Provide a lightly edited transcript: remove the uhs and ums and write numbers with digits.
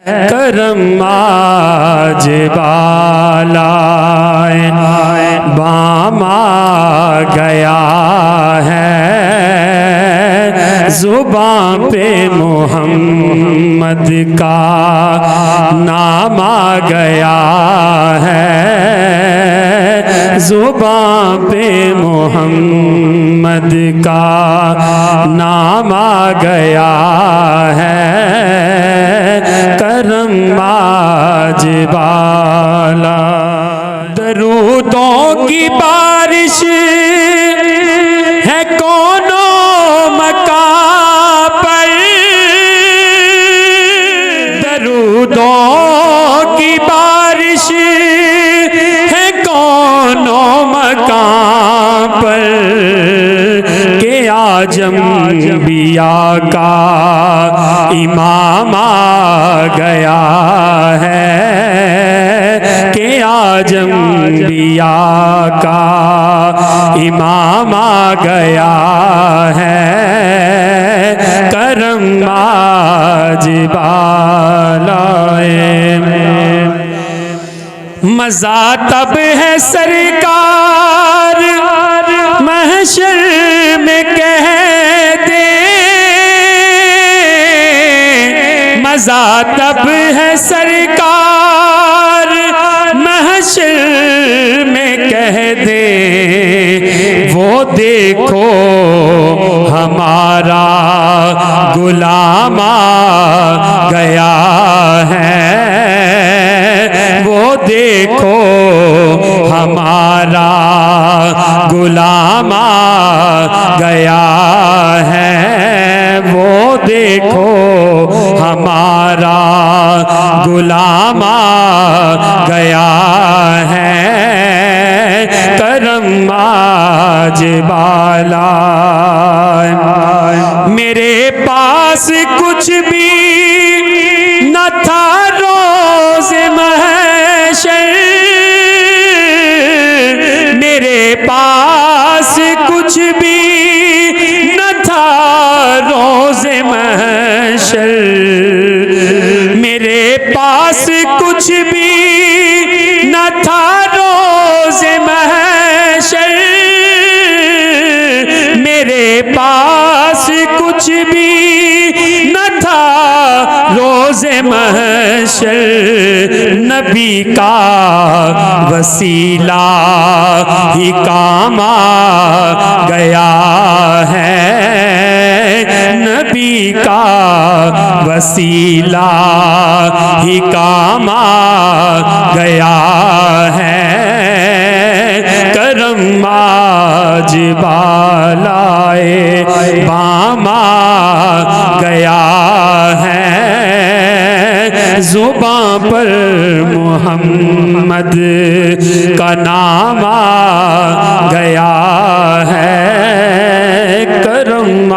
کرم آج بالا بام آ گیا ہے، زباں پہ محمد کا نام آ گیا ہے، زباں پہ محمد کا نام آ گیا ہے، کرم آج بالا۔ درودوں کی بارش ہے کونوں مکان پر، درودوں کی بارش ہے کونوں مکان پر، کہ آج انبیاء کا امام آ گیا ہے، کہ آج انبیاء کا امام آ گیا ہے، کرم آج بالا۔ مزہ تب ہے سرکار محشر میں کہہ دے، مزہ تب ہے سرکار محشر میں کہہ دے، وہ دیکھو ہمارا غلام آ گیا ہے، وہ دیکھو ہمارا غلام آ گیا ہے، وہ دیکھو ہمارا غلام آ گیا ہے، کرم آج بالا۔ میرے پاس کچھ بھی نہ تھا روز محشر، میرے پاس کچھ بھی نہ تھا روز محشر، میرے پاس کچھ بھی نہ تھا روز محشر، میرے پاس کچھ بھی نہ تھا روز محشر، نبی کا وسیلہ ہی کام آ گیا ہے، نبی کا وسیلہ ہی کام آ گیا ہے، کرم آج بالائے بام آ گیا ہے، زباں پر محمد کا نام آ گیا ہے، کرم آ